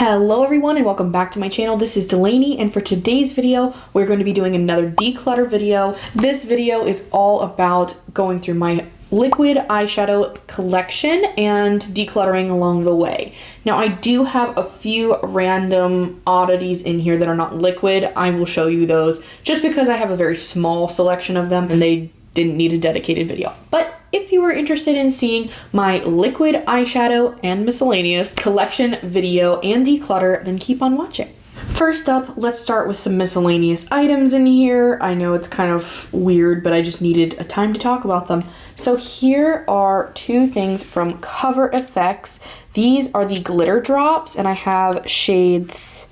Hello everyone and welcome back to my channel. This is Delaney, and for today's video we're going to be doing another declutter video. This video is all about going through my liquid eyeshadow collection and decluttering along the way. Now I do have a few random oddities in here that are not liquid. I will show you those just because I have a very small selection of them and they didn't need a dedicated video. But if you are interested in seeing my liquid eyeshadow and miscellaneous collection video and declutter, then keep on watching. First up, let's start with some miscellaneous items in here. I know it's kind of weird, but I just needed a time to talk about them. So here are two things from Cover FX. These are the glitter drops, and I have shades,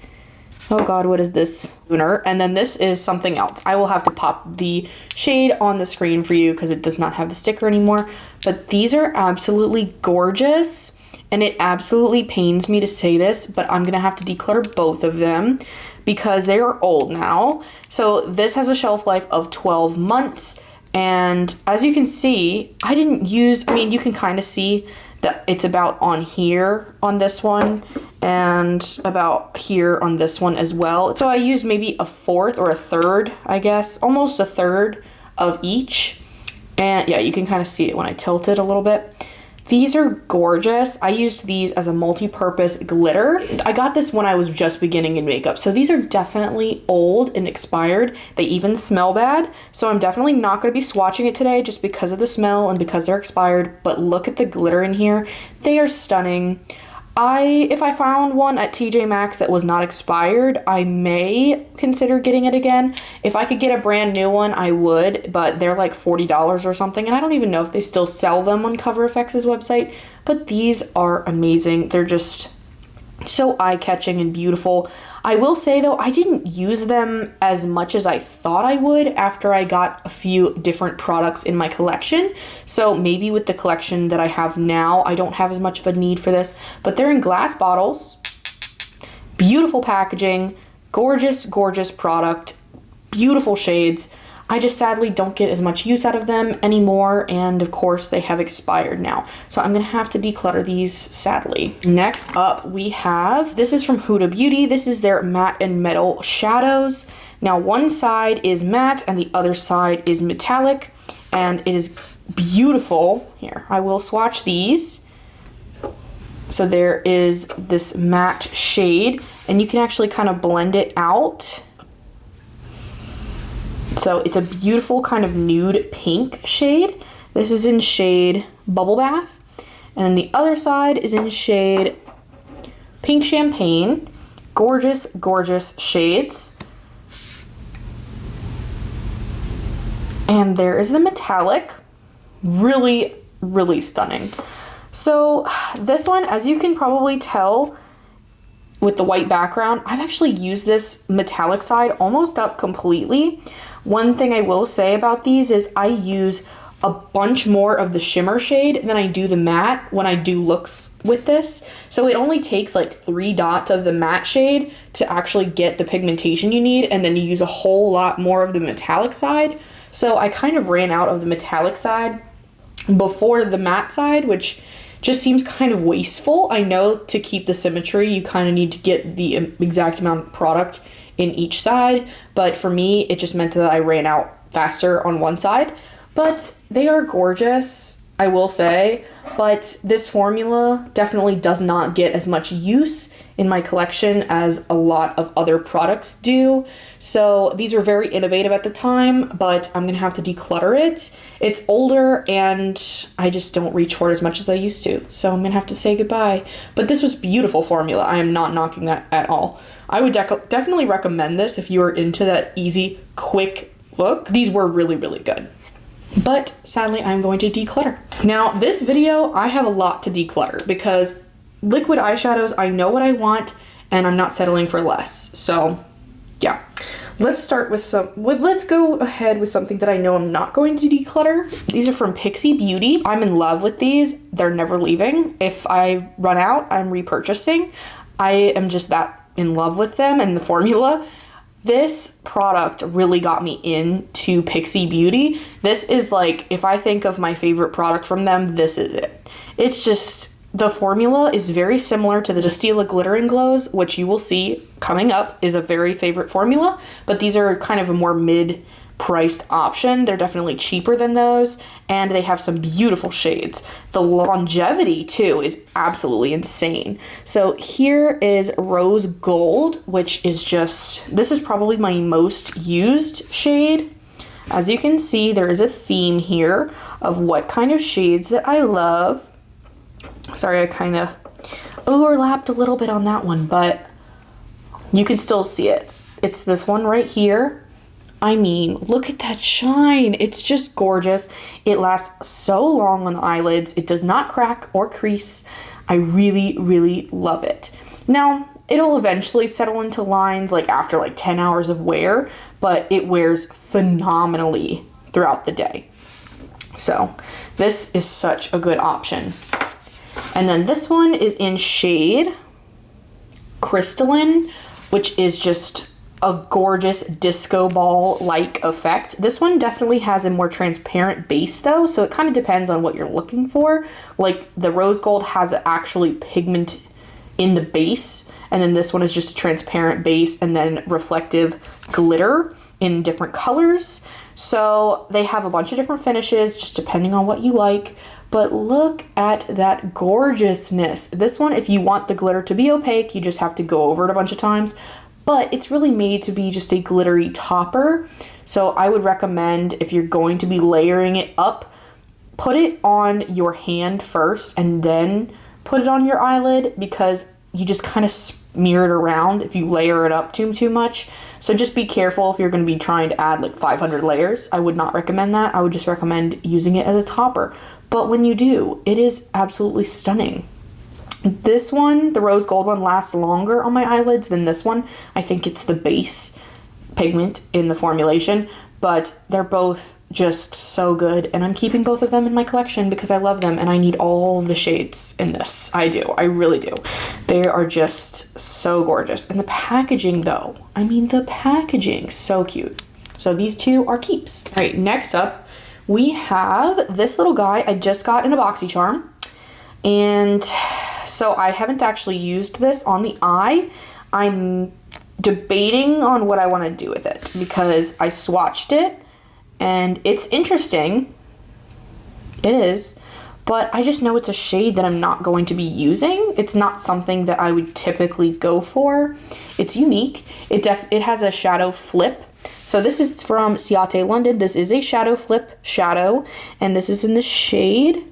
oh god, what is this? And then this is something else. I will have to pop the shade on the screen for you because it does not have the sticker anymore. But these are absolutely gorgeous, and it absolutely pains me to say this, but I'm gonna have to declutter both of them because they are old now. So this has a shelf life of 12 months, and as you can see, I didn't use, I mean, you can kind of see that it's about on here on this one and about here on this one as well. So I used maybe a fourth or a third, I guess, almost a third of each. And yeah, you can kind of see it when I tilt it a little bit. These are gorgeous. I used these as a multi-purpose glitter. I got this when I was just beginning in makeup. So these are definitely old and expired. They even smell bad. So I'm definitely not going to be swatching it today just because of the smell and because they're expired. But look at the glitter in here. They are stunning. If I found one at TJ Maxx that was not expired, I may consider getting it again. If I could get a brand new one, I would, but they're like $40 or something, and I don't even know if they still sell them on Cover FX's website, but these are amazing. They're just so eye-catching and beautiful. I will say though, I didn't use them as much as I thought I would after I got a few different products in my collection. So maybe with the collection that I have now, I don't have as much of a need for this, but they're in glass bottles, beautiful packaging, gorgeous, gorgeous product, beautiful shades. I just sadly don't get as much use out of them anymore, and of course they have expired now. So I'm gonna have to declutter these, sadly. Next up we have, this is from Huda Beauty. This is their matte and metal shadows. Now one side is matte and the other side is metallic, and it is beautiful. Here, I will swatch these. So there is this matte shade, and you can actually kind of blend it out. So it's a beautiful kind of nude pink shade. This is in shade Bubble Bath. And then the other side is in shade Pink Champagne. Gorgeous, gorgeous shades. And there is the metallic. Really, really stunning. So this one, as you can probably tell with the white background, I've actually used this metallic side almost up completely. One thing I will say about these is I use a bunch more of the shimmer shade than I do the matte when I do looks with this. So it only takes like 3 dots of the matte shade to actually get the pigmentation you need, and then you use a whole lot more of the metallic side. So I kind of ran out of the metallic side before the matte side, which just seems kind of wasteful. I know to keep the symmetry, you kind of need to get the exact amount of product in each side, but for me, it just meant that I ran out faster on one side. But they are gorgeous, I will say, but this formula definitely does not get as much use in my collection as a lot of other products do. So these are very innovative at the time, but I'm gonna have to declutter it. It's older and I just don't reach for it as much as I used to. So I'm gonna have to say goodbye. But this was beautiful formula. I am not knocking that at all. I would definitely recommend this if you are into that easy, quick look. These were really, really good. But sadly, I'm going to declutter. Now, this video, I have a lot to declutter because liquid eyeshadows, I know what I want and I'm not settling for less. So yeah, let's start with let's go ahead with something that I know I'm not going to declutter. These are from Pixie Beauty. I'm in love with these. They're never leaving. If I run out, I'm repurchasing. I am just that in love with them and the formula. This product really got me into Pixie Beauty. This is like, if I think of my favorite product from them, this is it. It's just the formula is very similar to the Stila Glittering Glows, which you will see coming up is a very favorite formula, but these are kind of a more mid-priced option. They're definitely cheaper than those, and they have some beautiful shades. The longevity, too, is absolutely insane. So here is Rose Gold, which is just, this is probably my most used shade. As you can see, there is a theme here of what kind of shades that I love. Sorry, I kind of overlapped a little bit on that one, but you can still see it. It's this one right here. I mean, look at that shine. It's just gorgeous. It lasts so long on the eyelids. It does not crack or crease. I really, really love it. Now, it'll eventually settle into lines like after like 10 hours of wear, but it wears phenomenally throughout the day. So this is such a good option. And then this one is in shade Crystalline, which is just a gorgeous disco ball-like effect. This one definitely has a more transparent base though, so it kind of depends on what you're looking for. Like the Rose Gold has actually pigment in the base, and then this one is just a transparent base and then reflective glitter in different colors. So they have a bunch of different finishes just depending on what you like. But look at that gorgeousness. This one, if you want the glitter to be opaque, you just have to go over it a bunch of times. But it's really made to be just a glittery topper. So I would recommend, if you're going to be layering it up, put it on your hand first and then put it on your eyelid, because you just kind of smear it around if you layer it up too much. So just be careful if you're going to be trying to add like 500 layers. I would not recommend that. I would just recommend using it as a topper. But when you do, it is absolutely stunning. This one, the Rose Gold one, lasts longer on my eyelids than this one. I think it's the base pigment in the formulation, but they're both just so good, and I'm keeping both of them in my collection because I love them and I need all of the shades in this. I do. I really do. They are just so gorgeous. And the packaging though, I mean the packaging, so cute. So these two are keeps. All right, next up, we have this little guy I just got in a BoxyCharm, and so I haven't actually used this on the eye. I'm debating on what I want to do with it because I swatched it and it's interesting. It is, but I just know it's a shade that I'm not going to be using. It's not something that I would typically go for. It's unique. It has a shadow flip. So this is from Ciate London. This is a shadow flip shadow, and this is in the shade.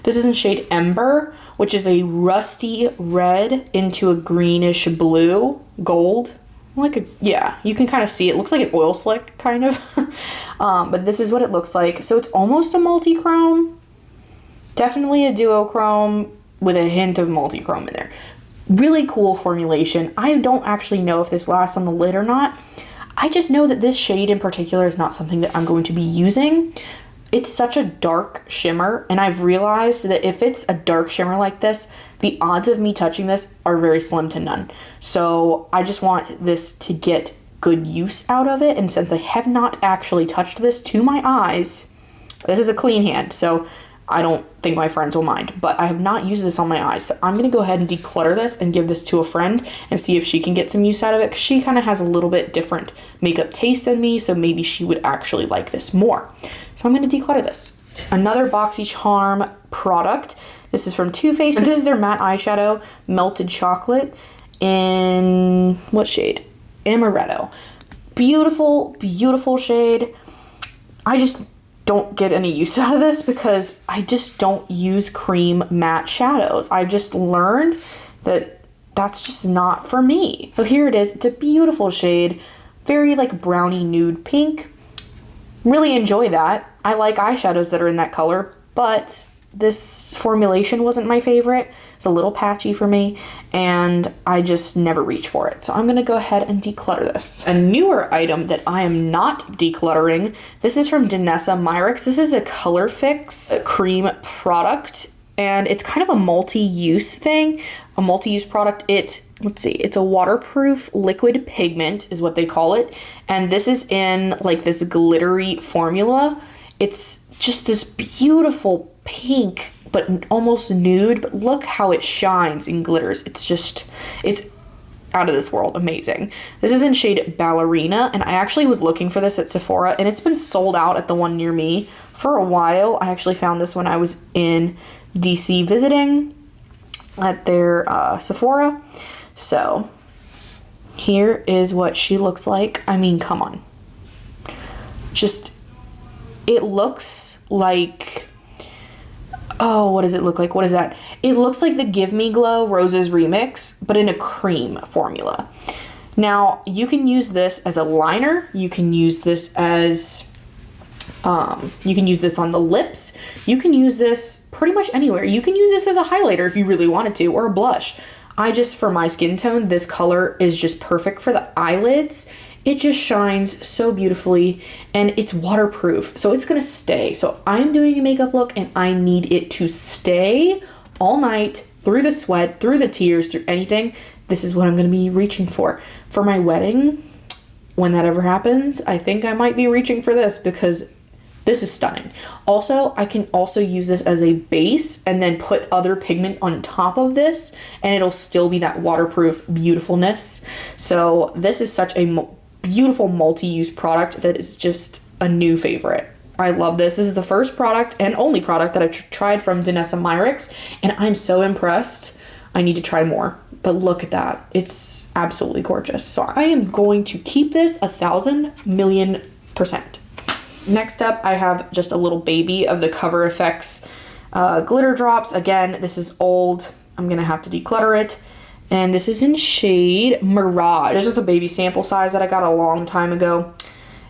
This is in shade Ember, which is a rusty red into a greenish blue, gold. Yeah, you can kind of see it. Looks like an oil slick, kind of. But this is what it looks like. So it's almost a multi-chrome. Definitely a duochrome with a hint of multi-chrome in there. Really cool formulation. I don't actually know if this lasts on the lid or not. I just know that this shade in particular is not something that I'm going to be using. It's such a dark shimmer, and I've realized that if it's a dark shimmer like this, the odds of me touching this are very slim to none. So I just want this to get good use out of it, and since I have not actually touched this to my eyes, this is a clean hand, so I don't think my friends will mind, but I have not used this on my eyes. So I'm going to go ahead and declutter this and give this to a friend and see if she can get some use out of it, because she kind of has a little bit different makeup taste than me, so maybe she would actually like this more. So I'm going to declutter this. Another BoxyCharm product. This is from Too Faced. This is their matte eyeshadow, Melted Chocolate, in what shade? Amaretto. Beautiful, beautiful shade. I just don't get any use out of this because I just don't use cream matte shadows. I just learned that that's just not for me. So here it is. It's a beautiful shade, very like brownie nude pink. Really enjoy that. I like eyeshadows that are in that color, but this formulation wasn't my favorite. It's a little patchy for me, and I just never reach for it. So I'm gonna go ahead and declutter this. A newer item that I am not decluttering, this is from Vanessa Myricks. This is a Color Fix cream product, and it's kind of a multi-use thing, a multi-use product. Let's see, it's a waterproof liquid pigment is what they call it, and this is in like this glittery formula. It's just this beautiful pink but almost nude. But look how it shines and glitters. It's out of this world amazing. This is in shade Ballerina, and I actually was looking for this at Sephora, and it's been sold out at the one near me for a while. I actually found this when I was in DC visiting at their Sephora. So here is what she looks like. I mean, come on. Just, it looks like, oh, what does it look like? What is that? It looks like the Give Me Glow Roses Remix, but in a cream formula. Now, you can use this as a liner. You can use this as, you can use this on the lips. You can use this pretty much anywhere. You can use this as a highlighter if you really wanted to, or a blush. For my skin tone, this color is just perfect for the eyelids. It just shines so beautifully, and it's waterproof, so it's gonna stay. So if I'm doing a makeup look and I need it to stay all night, through the sweat, through the tears, through anything, this is what I'm gonna be reaching for. For my wedding, when that ever happens, I think I might be reaching for this because this is stunning. Also, I can also use this as a base and then put other pigment on top of this, and it'll still be that waterproof beautifulness. So this is such a beautiful multi-use product that is just a new favorite. I love this. This is the first product and only product that I've tried from Vanessa Myricks, and I'm so impressed. I need to try more, but look at that. It's absolutely gorgeous. So I am going to keep this 1,000,000,000%. Next up, I have just a little baby of the Cover FX glitter drops. Again, this is old. I'm gonna have to declutter it. And this is in shade Mirage. This was a baby sample size that I got a long time ago.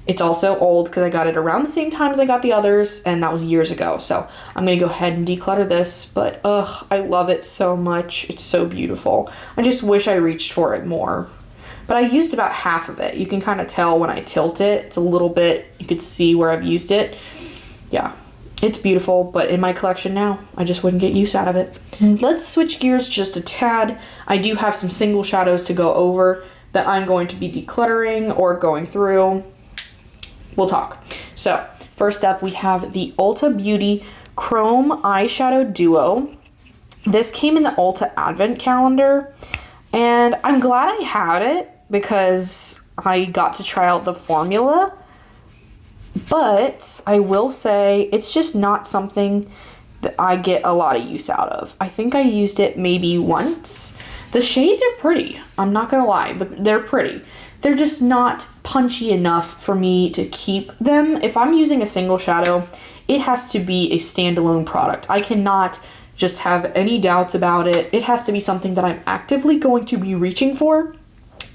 It's also old because I got it around the same time as I got the others, and that was years ago. So I'm gonna go ahead and declutter this, but I love it so much. It's so beautiful. I just wish I reached for it more. But I used about half of it. You can kind of tell when I tilt it. It's a little bit, you could see where I've used it. Yeah. It's beautiful, but in my collection now, I just wouldn't get use out of it. Let's switch gears just a tad. I do have some single shadows to go over that I'm going to be decluttering or going through. We'll talk. So, first up, we have the Huda Beauty Chrome Eyeshadow Duo. This came in the Ulta Advent Calendar, and I'm glad I had it because I got to try out the formula. But I will say it's just not something that I get a lot of use out of. I think I used it maybe once. The shades are pretty. I'm not gonna lie, they're pretty. They're just not punchy enough for me to keep them. If I'm using a single shadow, it has to be a standalone product. I cannot just have any doubts about it. It has to be something that I'm actively going to be reaching for.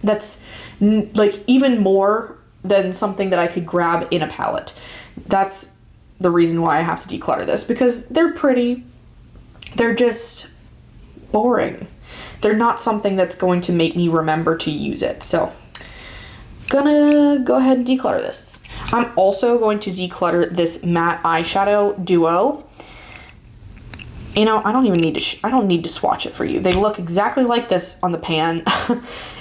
That's like even more than something that I could grab in a palette. That's the reason why I have to declutter this, because they're pretty. They're just boring. They're not something that's going to make me remember to use it. So, gonna go ahead and declutter this. I'm also going to declutter this matte eyeshadow duo. You know, I don't even need to, I don't need to swatch it for you. They look exactly like this on the pan.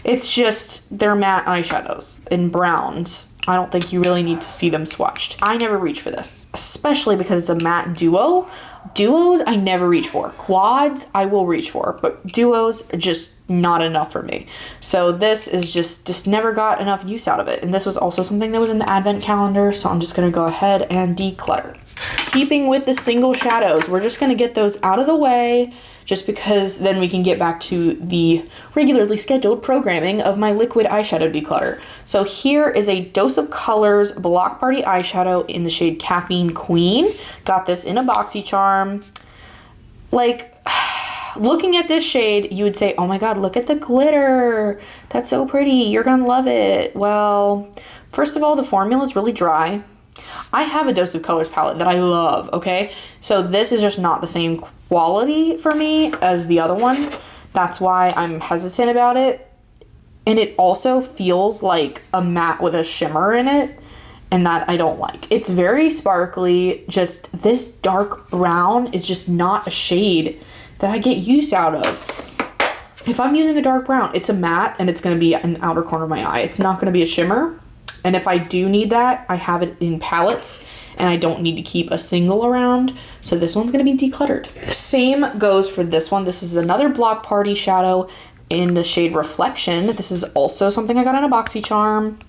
It's just, they're matte eyeshadows in browns. I don't think you really need to see them swatched. I never reach for this, especially because it's a matte duo. Duos, I never reach for. Quads, I will reach for, but duos are just not enough for me. So this is just never got enough use out of it. And this was also something that was in the advent calendar, so I'm just gonna go ahead and declutter. Keeping with the single shadows, we're just gonna get those out of the way just because then we can get back to the regularly scheduled programming of my liquid eyeshadow declutter. So here is a Dose of Colors Block Party eyeshadow in the shade Caffeine Queen. Got this in a BoxyCharm. Like, looking at this shade, you would say, oh my god, look at the glitter. That's so pretty. You're gonna love it. Well, first of all, the formula is really dry. I have a Dose of Colors palette that I love, okay? So this is just not the same quality for me as the other one. That's why I'm hesitant about it. And it also feels like a matte with a shimmer in it, and that I don't like. It's very sparkly, just this dark brown is just not a shade that I get use out of. If I'm using a dark brown, it's a matte and it's gonna be in the outer corner of my eye. It's not gonna be a shimmer. And if I do need that, I have it in palettes. and I don't need to keep a single around. So this one's gonna be decluttered. Same goes for this one. This is another Block Party shadow in the shade Reflection. This is also something I got in a BoxyCharm.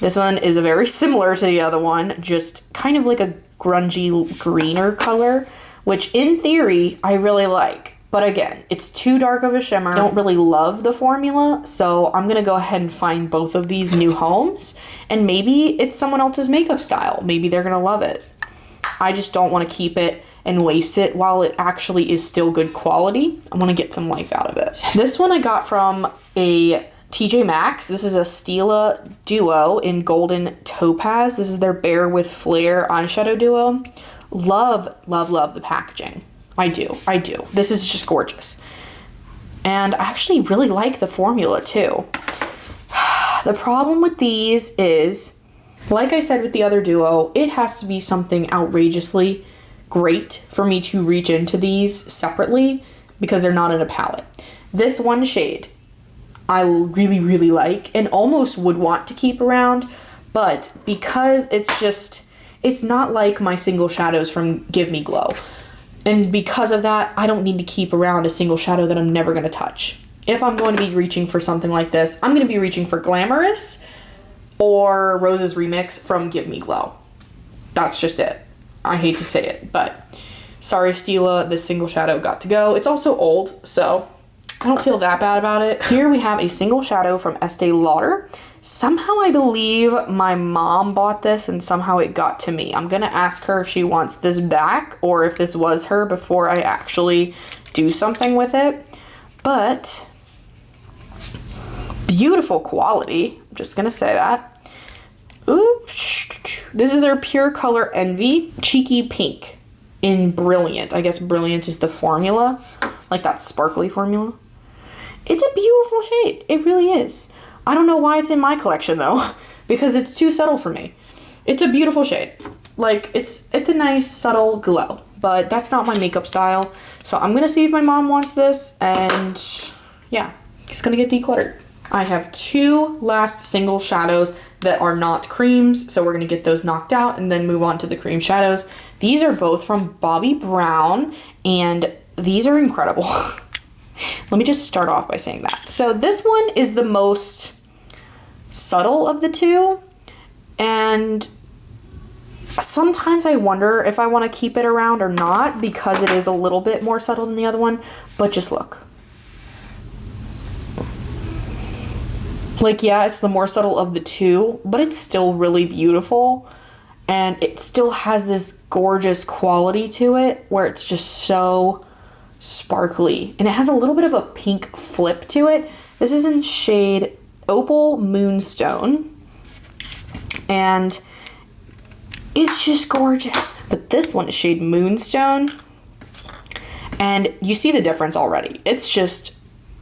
This one is very similar to the other one, just kind of like a grungy greener color, which in theory I really like. But again, it's too dark of a shimmer. I don't really love the formula, so I'm gonna go ahead and find both of these new homes, and maybe it's someone else's makeup style. Maybe they're gonna love it. I just don't wanna keep it and waste it while it actually is still good quality. I wanna get some life out of it. This one I got from a TJ Maxx. This is a Stila Duo in Golden Topaz. This is their Bare with Flare eyeshadow duo. Love, love, love the packaging. I do. This is just gorgeous. And I actually really like the formula too. The problem with these is, like I said with the other duo, it has to be something outrageously great for me to reach into these separately because they're not in a palette. This one shade I really, really like and almost would want to keep around, but because it's not like my single shadows from Give Me Glow. And because of that, I don't need to keep around a single shadow that I'm never going to touch. If I'm going to be reaching for something like this, I'm going to be reaching for Glamorous or Rose's Remix from Give Me Glow. That's just it. I hate to say it, but sorry, Stila, this single shadow got to go. It's also old, so I don't feel that bad about it. Here we have a single shadow from Estee Lauder. Somehow I believe my mom bought this and somehow it got to me. I'm gonna ask her if she wants this back or if this was her before I actually do something with it. But beautiful quality, I'm just gonna say that. Oops. This is their Pure Color Envy Cheeky Pink in Brilliant. I guess Brilliant is the formula, like that sparkly formula. It's a beautiful shade, it really is. I don't know why it's in my collection though, because it's too subtle for me. It's a beautiful shade. Like, it's a nice subtle glow, but that's not my makeup style. So I'm gonna see if my mom wants this, and yeah, it's gonna get decluttered. I have two last single shadows that are not creams, so we're gonna get those knocked out and then move on to the cream shadows. These are both from Bobbi Brown, and these are incredible. Let me just start off by saying that. So this one is the most subtle of the two, and sometimes I wonder if I want to keep it around or not because it is a little bit more subtle than the other one, but just look. Like, yeah, it's the more subtle of the two, but it's still really beautiful, and it still has this gorgeous quality to it where it's just so sparkly, and it has a little bit of a pink flip to it. This is in shade Opal Moonstone, and it's just gorgeous. But this one is shade Moonstone, and you see the difference already. It's just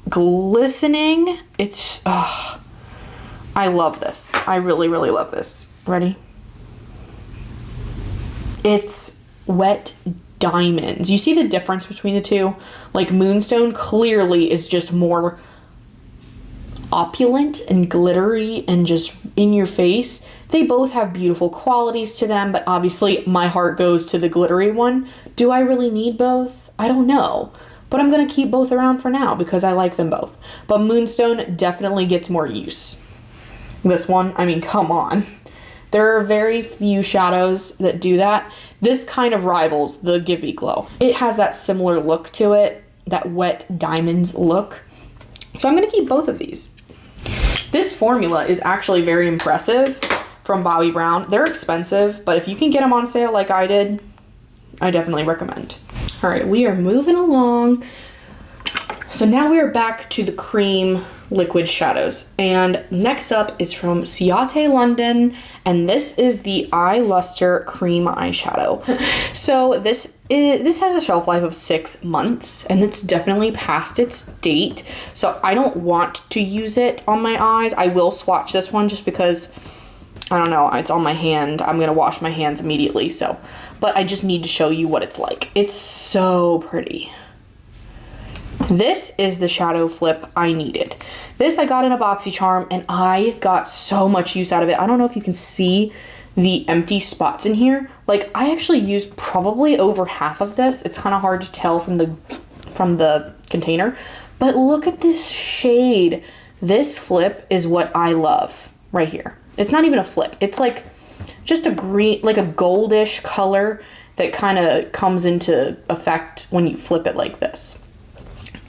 glistening. It's I love this. I really, really love this. Ready? It's wet diamonds. You see the difference between the two? Like, Moonstone clearly is just more opulent and glittery and just in your face. They both have beautiful qualities to them, but obviously my heart goes to the glittery one. Do I really need both? I don't know, but I'm gonna keep both around for now because I like them both. But Moonstone definitely gets more use. This one, I mean, come on. There are very few shadows that do that. This kind of rivals the Give Me Glow. It has that similar look to it, that wet diamonds look. So I'm gonna keep both of these. This formula is actually very impressive from Bobbi Brown. They're expensive, but if you can get them on sale like I did, I definitely recommend. All right, we are moving along. So now we are back to the cream liquid shadows, and next up is from Ciate London, and this is the Eye Lustre cream eyeshadow. So this has a shelf life of 6 months, and it's definitely past its date, so I don't want to use it on my eyes. I will swatch this one just because, I don't know, it's on my hand. I'm gonna wash my hands immediately, so, but I just need to show you what it's like. It's so pretty. This is the shadow flip I needed. This I got in a BoxyCharm, and I got so much use out of it. I don't know if you can see the empty spots in here. Like, I actually used probably over half of this. It's kind of hard to tell from the container, but look at this shade. This flip is what I love right here. It's not even a flip. It's like just a green, like a goldish color that kind of comes into effect when you flip it like this.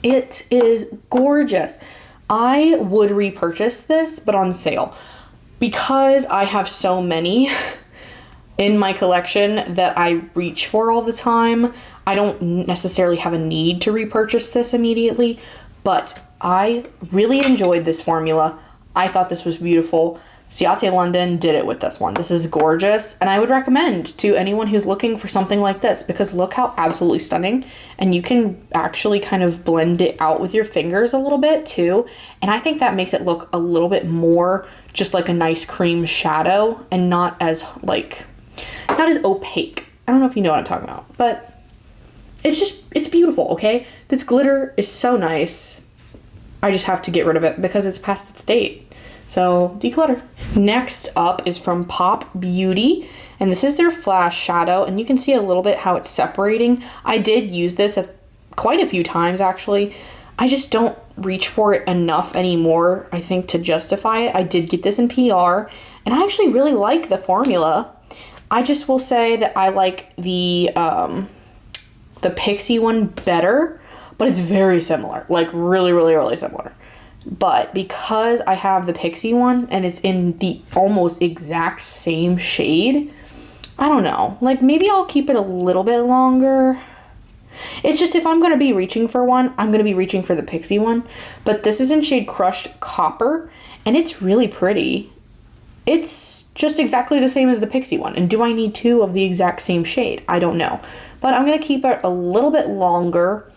It is gorgeous. I would repurchase this, but on sale. Because I have so many in my collection that I reach for all the time, I don't necessarily have a need to repurchase this immediately, but I really enjoyed this formula. I thought this was beautiful. Ciate London did it with this one. This is gorgeous, and I would recommend to anyone who's looking for something like this, because look how absolutely stunning, and you can actually kind of blend it out with your fingers a little bit too, and I think that makes it look a little bit more just like a nice cream shadow and not as opaque. I don't know if you know what I'm talking about, but it's beautiful, okay? This glitter is so nice. I just have to get rid of it because it's past its date. So, declutter. Next up is from Pop Beauty, and this is their flash shadow, and you can see a little bit how it's separating. I did use this quite a few times, actually. I just don't reach for it enough anymore, I think, to justify it. I did get this in PR, and I actually really like the formula. I just will say that I like the Pixie one better, but it's very similar, like really, really, really similar. But because I have the Pixie one and it's in the almost exact same shade, I don't know, like maybe I'll keep it a little bit longer. It's just if I'm going to be reaching for one, I'm going to be reaching for the Pixie one. But this is in shade Crushed Copper, and it's really pretty. It's just exactly the same as the Pixie one. And do I need two of the exact same shade? I don't know. But I'm going to keep it a little bit longer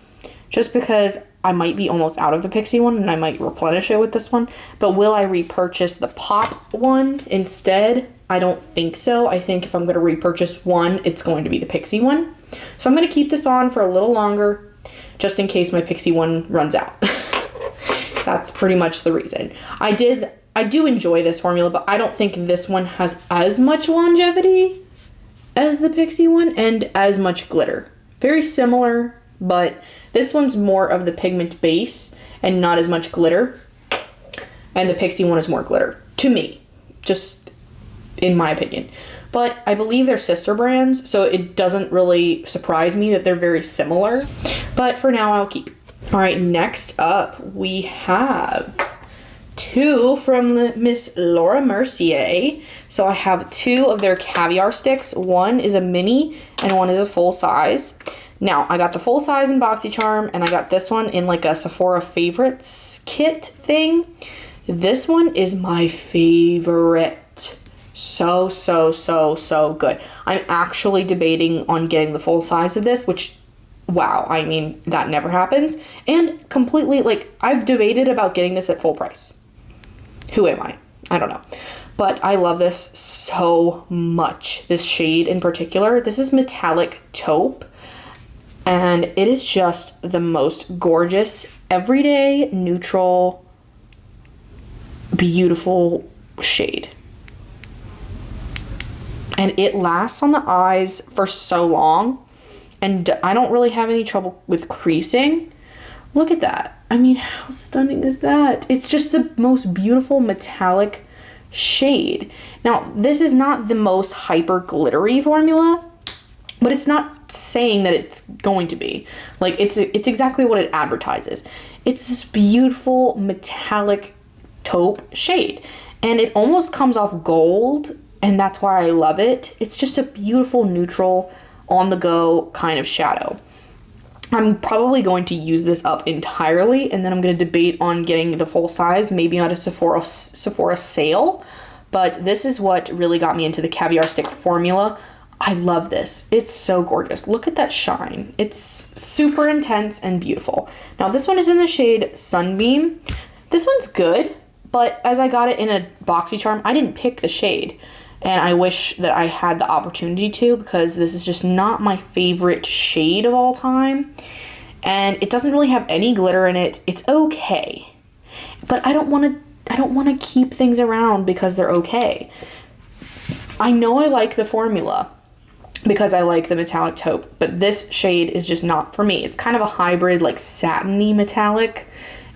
just because I might be almost out of the Pixie one and I might replenish it with this one. But will I repurchase the Pop one instead? I don't think so. I think if I'm going to repurchase one, it's going to be the Pixie one. So I'm going to keep this on for a little longer just in case my Pixie one runs out. That's pretty much the reason. I do enjoy this formula, but I don't think this one has as much longevity as the Pixie one and as much glitter. Very similar, but this one's more of the pigment base and not as much glitter. And the Pixie one is more glitter, to me, just in my opinion. But I believe they're sister brands, so it doesn't really surprise me that they're very similar. But for now, I'll keep. All right, next up, we have two from Miss Laura Mercier. So I have two of their Caviar Sticks. One is a mini and one is a full size. Now, I got the full size in BoxyCharm, and I got this one in like a Sephora favorites kit thing. This one is my favorite. So, so, so, so good. I'm actually debating on getting the full size of this, which, wow, I mean, that never happens. And completely, like, I've debated about getting this at full price. Who am I? I don't know. But I love this so much. This shade in particular. This is Metallic Taupe. And it is just the most gorgeous, everyday, neutral, beautiful shade. And it lasts on the eyes for so long. And I don't really have any trouble with creasing. Look at that. I mean, how stunning is that? It's just the most beautiful metallic shade. Now, this is not the most hyper glittery formula, but it's not saying that it's going to be. Like, it's exactly what it advertises. It's this beautiful metallic taupe shade. And it almost comes off gold, and that's why I love it. It's just a beautiful, neutral, on-the-go kind of shadow. I'm probably going to use this up entirely, and then I'm going to debate on getting the full size, maybe on a Sephora sale. But this is what really got me into the Caviar Stick formula. I love this. It's so gorgeous. Look at that shine. It's super intense and beautiful. Now, this one is in the shade Sunbeam. This one's good, but as I got it in a BoxyCharm, I didn't pick the shade. And I wish that I had the opportunity to, because this is just not my favorite shade of all time. And it doesn't really have any glitter in it. It's okay. But I don't want to keep things around because they're okay. I know I like the formula because I like the metallic taupe, but this shade is just not for me. It's kind of a hybrid, like satiny metallic,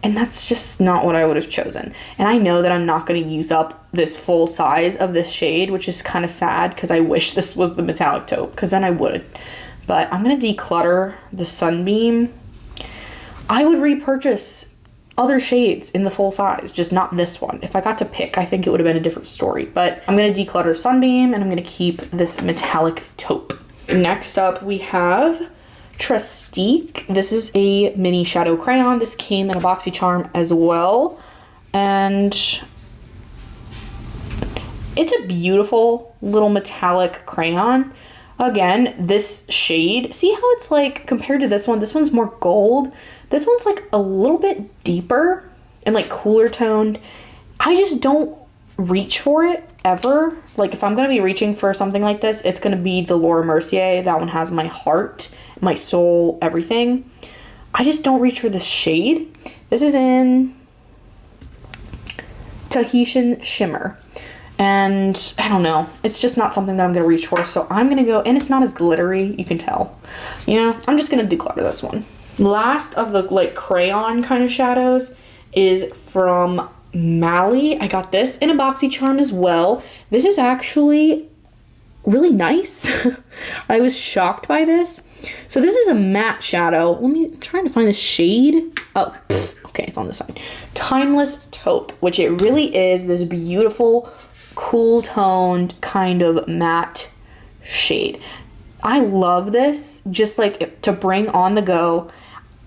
and that's just not what I would have chosen. And I know that I'm not going to use up this full size of this shade, which is kind of sad because I wish this was the metallic taupe, because then I would. But I'm going to declutter the Sunbeam. I would repurchase other shades in the full size, just not this one. If I got to pick, I think it would have been a different story. But I'm going to declutter Sunbeam, and I'm going to keep this metallic taupe. Next up, we have Trusty. This is a mini shadow crayon. This came in a BoxyCharm as well. And it's a beautiful little metallic crayon. Again, this shade, see how it's like compared to this one's more gold. This one's like a little bit deeper and like cooler toned. I just don't reach for it ever. Like if I'm going to be reaching for something like this, it's going to be the Laura Mercier. That one has my heart, my soul, everything. I just don't reach for this shade. This is in Tahitian Shimmer. And I don't know, it's just not something that I'm going to reach for. So I'm going to go, and it's not as glittery, you can tell. You know, I'm just going to declutter this one. Last of the like crayon kind of shadows is from Maui. I got this in a BoxyCharm as well. This is actually really nice. I was shocked by this. So this is a matte shadow. I'm trying to find the shade. Oh, okay, it's on this side. Timeless Taupe, which it really is this beautiful, cool toned kind of matte shade. I love this, just like to bring on the go.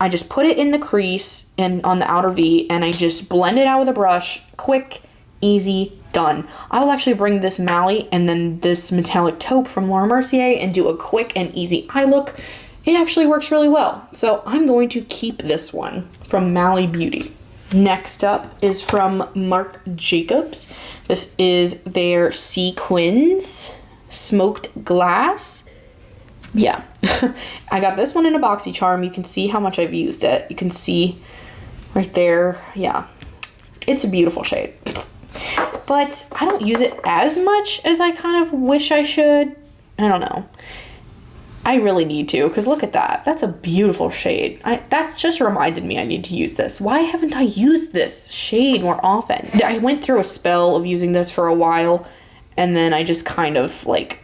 I just put it in the crease and on the outer V, and I just blend it out with a brush. Quick, easy, done. I will actually bring this Maui and then this metallic taupe from Laura Mercier and do a quick and easy eye look. It actually works really well. So I'm going to keep this one from Maui Beauty. Next up is from Marc Jacobs. This is their Sequins Smoked Glass. Yeah, I got this one in a BoxyCharm. You can see how much I've used it. You can see right there. Yeah, it's a beautiful shade. But I don't use it as much as I kind of wish I should. I don't know. I really need to, because look at that. That's a beautiful shade. That just reminded me I need to use this. Why haven't I used this shade more often? I went through a spell of using this for a while, and then I just kind of like,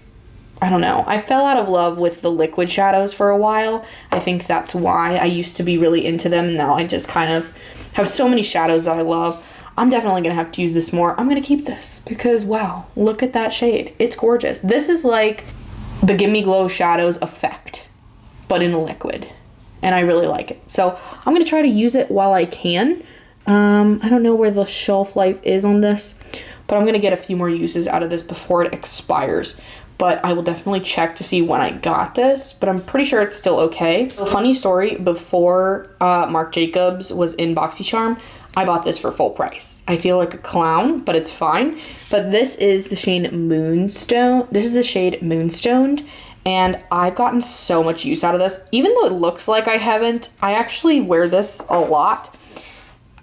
I don't know. I fell out of love with the liquid shadows for a while. I think that's why. I used to be really into them. Now I just kind of have so many shadows that I love. I'm definitely going to have to use this more. I'm going to keep this because, wow, look at that shade. It's gorgeous. This is like the Gimme Glow Shadows effect, but in a liquid. And I really like it. So I'm going to try to use it while I can. I don't know where the shelf life is on this, but I'm going to get a few more uses out of this before it expires. But I will definitely check to see when I got this, but I'm pretty sure it's still okay. A funny story, before Marc Jacobs was in BoxyCharm, I bought this for full price. I feel like a clown, but it's fine. But this is the shade Moonstone. This is the shade Moonstoned, and I've gotten so much use out of this. Even though it looks like I haven't, I actually wear this a lot.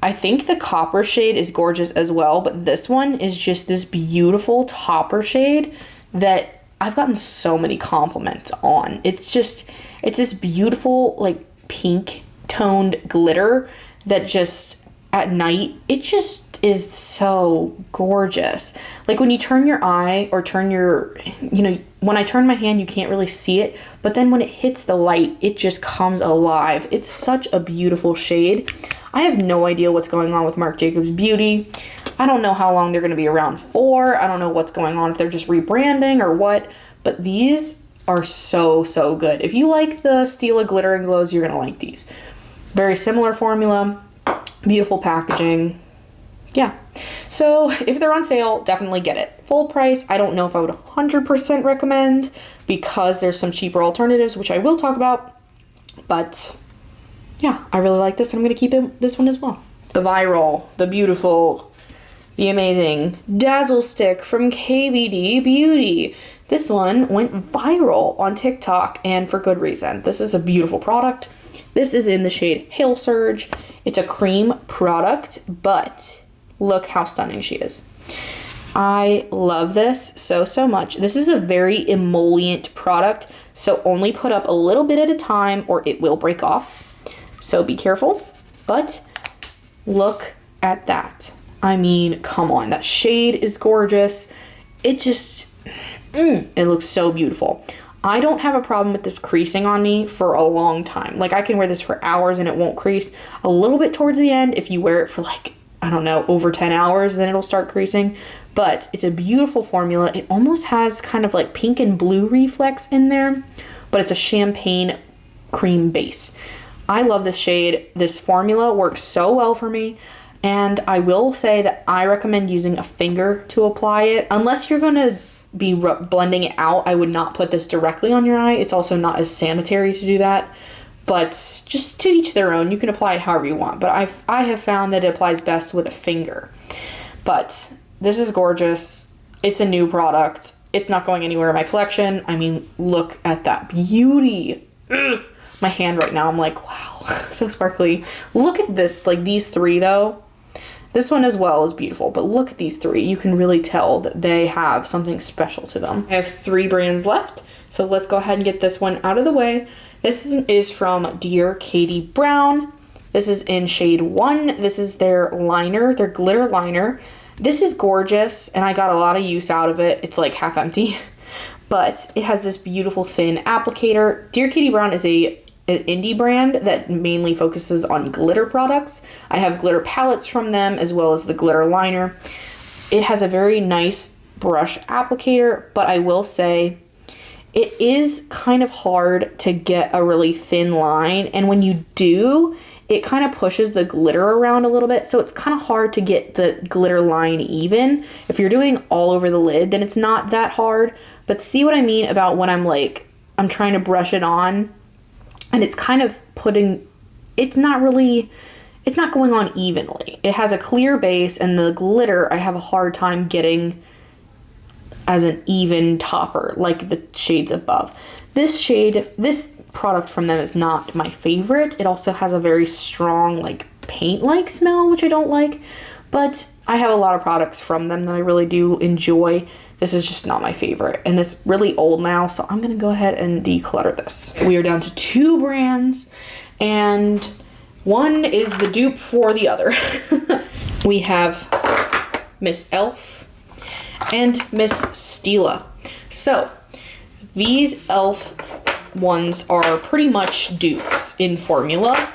I think the copper shade is gorgeous as well, but this one is just this beautiful topper shade that I've gotten so many compliments on. It's this beautiful like pink toned glitter that just at night, it just is so gorgeous. Like when you turn your eye or turn your, you know, when I turn my hand, you can't really see it, but then when it hits the light, it just comes alive. It's such a beautiful shade. I have no idea what's going on with Marc Jacobs Beauty. I don't know how long they're going to be around for. I don't know what's going on, if they're just rebranding or what, but these are so, so good. If you like the Stila Glitter and Glows, you're going to like these. Very similar formula, beautiful packaging. Yeah. So if they're on sale, definitely get it. Full price, I don't know if I would 100% recommend because there's some cheaper alternatives, which I will talk about. But yeah, I really like this, and I'm going to keep this one as well. The viral, the beautiful, the amazing Dazzle Stick from Ciate Beauty. This one went viral on TikTok, and for good reason. This is a beautiful product. This is in the shade Hail Surge. It's a cream product, but look how stunning she is. I love this so much. This is a very emollient product, so only put up a little bit at a time or it will break off. So be careful, but look at that. I mean, come on, that shade is gorgeous. It just, it looks so beautiful. I don't have a problem with this creasing on me for a long time. Like, I can wear this for hours and it won't crease. A little bit towards the end, if you wear it for like, I don't know, over 10 hours, then it'll start creasing. But it's a beautiful formula. It almost has kind of like pink and blue reflex in there, but it's a champagne cream base. I love this shade. This formula works so well for me. And I will say that I recommend using a finger to apply it. Unless you're going to be blending it out, I would not put this directly on your eye. It's also not as sanitary to do that. But just to each their own. You can apply it however you want. But I have found that it applies best with a finger. But this is gorgeous. It's a new product. It's not going anywhere in my collection. I mean, look at that beauty. Ugh. My hand right now, I'm like, wow, so sparkly. Look at this, like these three though. This one as well is beautiful, but look at these three. You can really tell that they have something special to them. I have 3 brands left, so let's go ahead and get this one out of the way. This is from Dear Katie Brown. This is in shade 1. This is their liner, their glitter liner. This is gorgeous, and I got a lot of use out of it. It's like half empty, but it has this beautiful thin applicator. Dear Katie Brown is an indie brand that mainly focuses on glitter products. I have glitter palettes from them as well as the glitter liner. It has a very nice brush applicator, but I will say it is kind of hard to get a really thin line, and when you do, it kind of pushes the glitter around a little bit, so it's kind of hard to get the glitter line even. If you're doing all over the lid, then it's not that hard, but see what I mean about when I'm trying to brush it on, and it's kind of it's not going on evenly. It has a clear base, and the glitter I have a hard time getting as an even topper like the shades above. This product from them is not my favorite. It also has a very strong like paint-like smell, which I don't like, but I have a lot of products from them that I really do enjoy. This is just not my favorite, and it's really old now, so I'm gonna go ahead and declutter this. We are down to 2 brands, and one is the dupe for the other. We have Miss e.l.f. and Miss Stila. So these e.l.f. ones are pretty much dupes in formula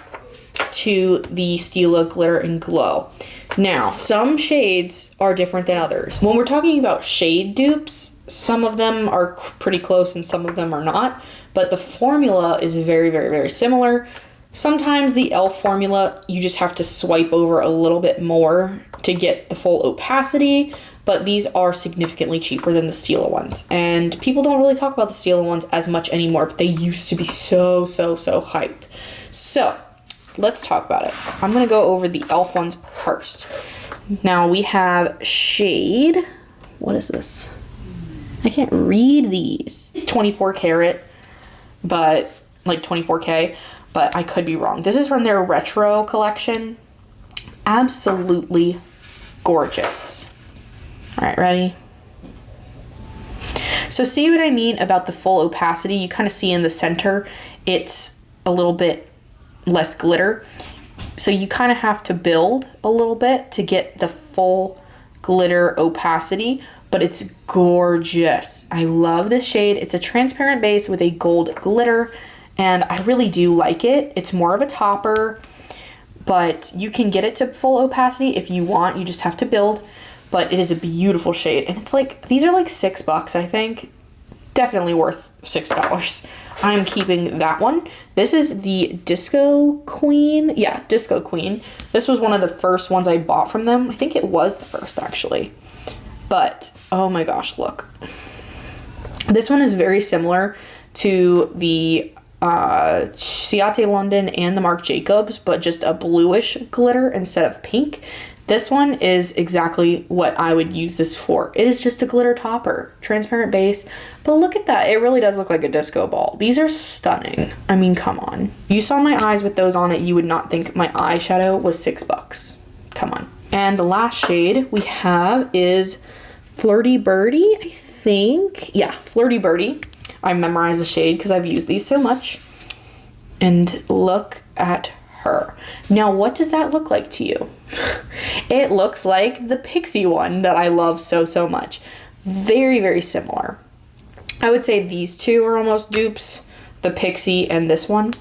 to the Stila Glitter and Glow. Now, some shades are different than others. When we're talking about shade dupes, some of them are pretty close and some of them are not, but the formula is very similar. Sometimes the e.l.f. formula, you just have to swipe over a little bit more to get the full opacity, but these are significantly cheaper than the Stila ones. And people don't really talk about the Stila ones as much anymore, but they used to be so hyped. So let's talk about it. I'm gonna go over the e.l.f. ones first. Now we have shade, what is this? I can't read these. It's 24 karat, but like 24K, but I could be wrong. This is from their retro collection. Absolutely gorgeous. All right, ready? So see what I mean about the full opacity? You kind of see in the center, it's a little bit less glitter. So you kind of have to build a little bit to get the full glitter opacity, but it's gorgeous. I love this shade. It's a transparent base with a gold glitter, and I really do like it. It's more of a topper, but you can get it to full opacity if you want. You just have to build, but it is a beautiful shade. And it's like, these are like $6, I think. Definitely worth $6. I'm keeping that one. This is the Disco Queen. Yeah, Disco Queen. This was one of the first ones I bought from them. I think it was the first, actually. But, oh my gosh, look. This one is very similar to the Ciate London and the Marc Jacobs, but just a bluish glitter instead of pink. This one is exactly what I would use this for. It is just a glitter topper, transparent base, but look at that. It really does look like a disco ball. These are stunning. I mean, come on. You saw my eyes with those on it, you would not think my eyeshadow was $6. Come on. And the last shade we have is Flirty Birdie, I think. Yeah, Flirty Birdie. I memorized the shade because I've used these so much. And look at her. Now, what does that look like to you? It looks like the Pixie one that I love so, so much. Very, very similar. I would say these two are almost dupes. The Pixie and this one.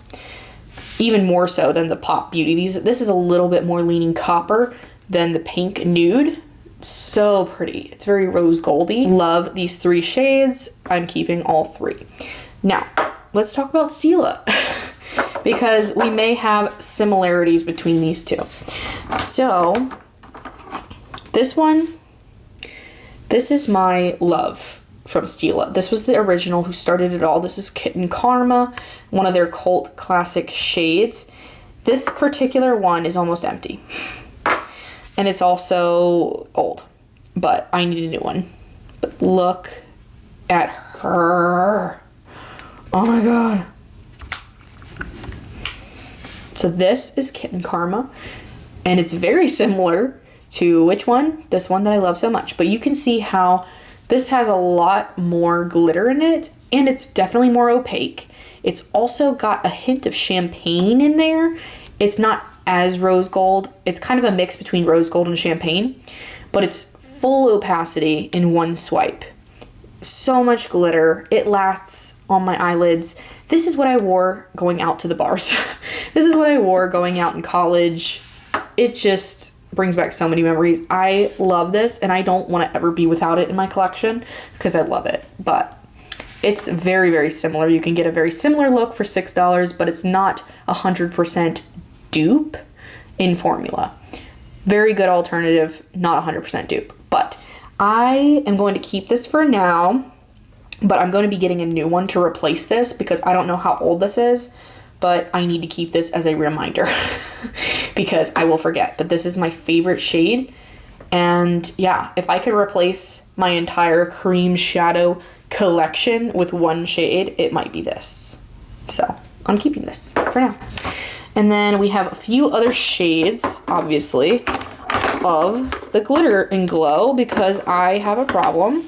Even more so than the Pop Beauty. This is a little bit more leaning copper than the Pink Nude. So pretty. It's very rose goldy. Love these 3 shades. I'm keeping all 3. Now, let's talk about Stila. Because we may have similarities between these two. So, this one, this is my love from Stila. This was the original who started it all. This is Kitten Karma, one of their cult classic shades. This particular one is almost empty. And it's also old. But I need a new one. But look at her. Oh my god. So this is Kitten Karma, and it's very similar to which one? This one that I love so much. But you can see how this has a lot more glitter in it, and it's definitely more opaque. It's also got a hint of champagne in there. It's not as rose gold. It's kind of a mix between rose gold and champagne, but it's full opacity in one swipe. So much glitter. It lasts on my eyelids. This is what I wore going out to the bars. This is what I wore going out in college. It just brings back so many memories. I love this, and I don't want to ever be without it in my collection because I love it. But it's very, very similar. You can get a very similar look for $6, but it's not 100% dupe in formula. Very good alternative, not 100% dupe. But I am going to keep this for now. But I'm going to be getting a new one to replace this because I don't know how old this is, but I need to keep this as a reminder because I will forget. But this is my favorite shade. And yeah, if I could replace my entire cream shadow collection with one shade, it might be this. So I'm keeping this for now. And then we have a few other shades, obviously, of the Glitter and Glow because I have a problem.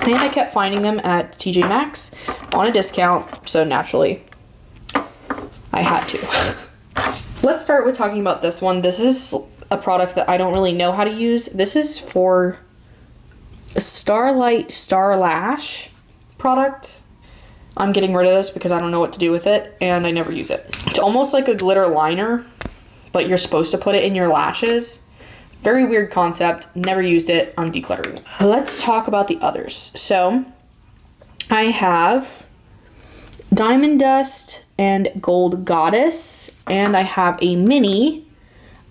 And I kept finding them at TJ Maxx on a discount, so naturally I had to. Let's start with talking about this one. This is a product that I don't really know how to use. This is for a Starlight Star Lash product. I'm getting rid of this because I don't know what to do with it, and I never use it. It's almost like a glitter liner, but you're supposed to put it in your lashes. Very weird concept. Never used it. I'm decluttering it. Let's talk about the others. So I have Diamond Dust and Gold Goddess, and I have a mini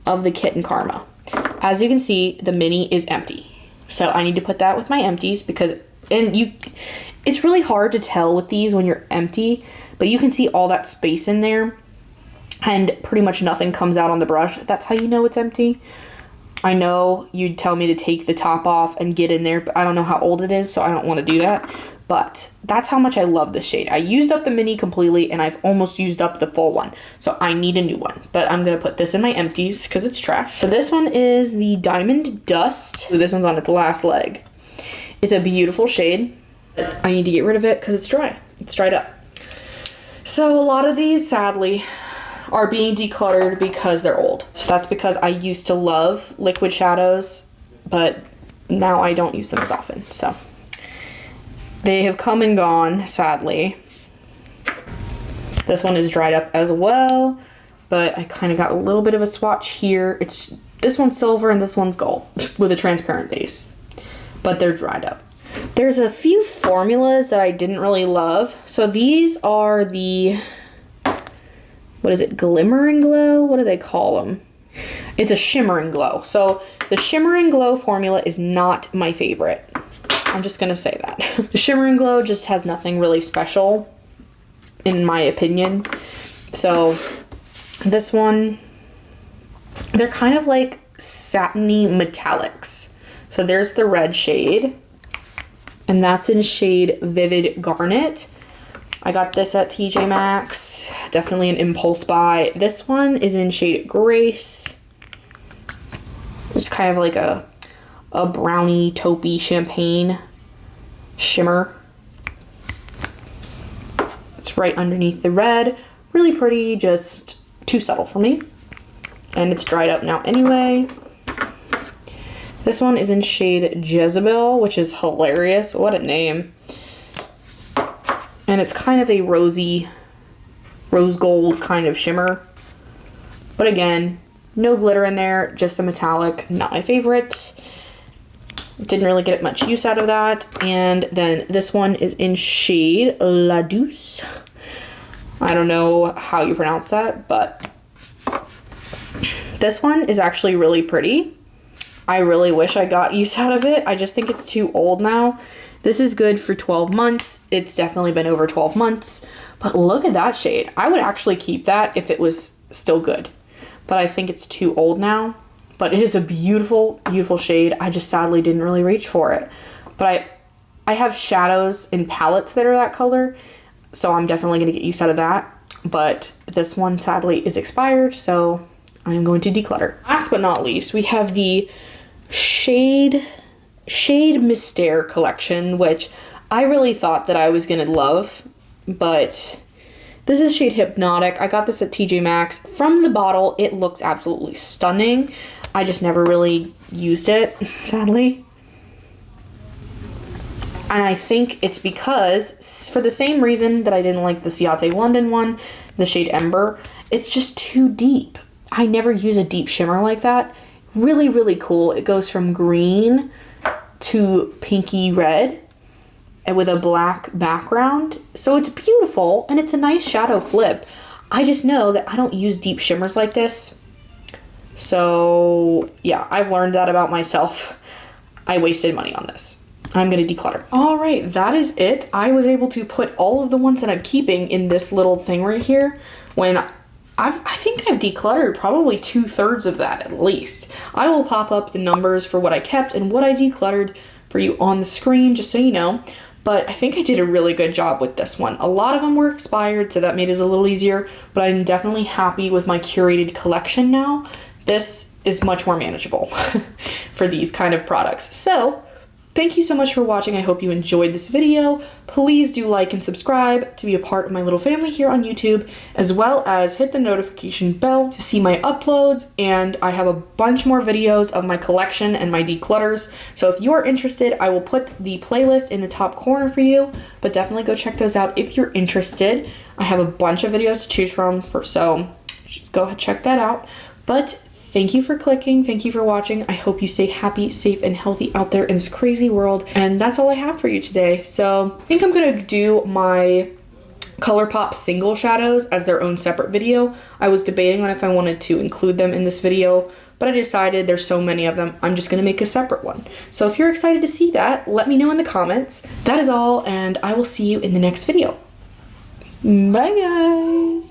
of the Kitten Karma. As you can see, the mini is empty. So I need to put that with my empties because, it's really hard to tell with these when you're empty, but you can see all that space in there and pretty much nothing comes out on the brush. That's how you know it's empty. I know you'd tell me to take the top off and get in there, but I don't know how old it is, so I don't want to do that. But that's how much I love this shade. I used up the mini completely, and I've almost used up the full one. So I need a new one. But I'm going to put this in my empties because it's trash. So this one is the Diamond Dust. So this one's on its last leg. It's a beautiful shade. But I need to get rid of it because it's dry. It's dried up. So a lot of these, sadly, are being decluttered because they're old. So that's because I used to love liquid shadows, but now I don't use them as often. So they have come and gone, sadly. This one is dried up as well, but I kind of got a little bit of a swatch here. This one's silver and this one's gold with a transparent base, but they're dried up. There's a few formulas that I didn't really love. So these are the, what is it, Glimmer and Glow? What do they call them? It's a Shimmer and Glow. So the Shimmer and Glow formula is not my favorite. I'm just gonna say that. The Shimmer and Glow just has nothing really special, in my opinion. So this one, they're kind of like satiny metallics. So there's the red shade, and that's in shade Vivid Garnet. I got this at TJ Maxx. Definitely an impulse buy. This one is in shade Grace. It's kind of like a a brownie taupey champagne shimmer. It's right underneath the red. Really pretty, just too subtle for me. And it's dried up now anyway. This one is in shade Jezebel, which is hilarious. What a name. And it's kind of a rosy, rose gold kind of shimmer. But again, no glitter in there, just a metallic, not my favorite. Didn't really get much use out of that. And then this one is in shade La Douce. I don't know how you pronounce that, but this one is actually really pretty. I really wish I got use out of it. I just think it's too old now. This is good for 12 months. It's definitely been over 12 months. But look at that shade. I would actually keep that if it was still good. But I think it's too old now. But it is a beautiful, beautiful shade. I just sadly didn't really reach for it. But I have shadows in palettes that are that color. So I'm definitely going to get use out of that. But this one sadly is expired. So I'm going to declutter. Last but not least, we have the Shade Mystère collection, which I really thought that I was going to love. But this is shade Hypnotic. I got this at TJ Maxx. From the bottle, it looks absolutely stunning. I just never really used it, sadly. And I think it's because, for the same reason that I didn't like the Ciate London one, the shade Ember, it's just too deep. I never use a deep shimmer like that. Really, really cool. It goes from green to pinky red and with a black background. So it's beautiful and it's a nice shadow flip. I just know that I don't use deep shimmers like this. So yeah, I've learned that about myself. I wasted money on this. I'm going to declutter. All right, that is it. I was able to put all of the ones that I'm keeping in this little thing right here when I think I've decluttered probably 2/3 of that at least. I will pop up the numbers for what I kept and what I decluttered for you on the screen, just so you know. But I think I did a really good job with this one. A lot of them were expired, so that made it a little easier. But I'm definitely happy with my curated collection now. This is much more manageable for these kind of products. So thank you so much for watching. I hope you enjoyed this video. Please do like and subscribe to be a part of my little family here on YouTube, as well as hit the notification bell to see my uploads. And I have a bunch more videos of my collection and my declutters. So if you are interested, I will put the playlist in the top corner for you, but definitely go check those out if you're interested. I have a bunch of videos to choose from, so just go ahead, check that out. But thank you for clicking. Thank you for watching. I hope you stay happy, safe, and healthy out there in this crazy world. And that's all I have for you today. So I think I'm going to do my ColourPop single shadows as their own separate video. I was debating on if I wanted to include them in this video, but I decided there's so many of them, I'm just going to make a separate one. So if you're excited to see that, let me know in the comments. That is all, and I will see you in the next video. Bye, guys.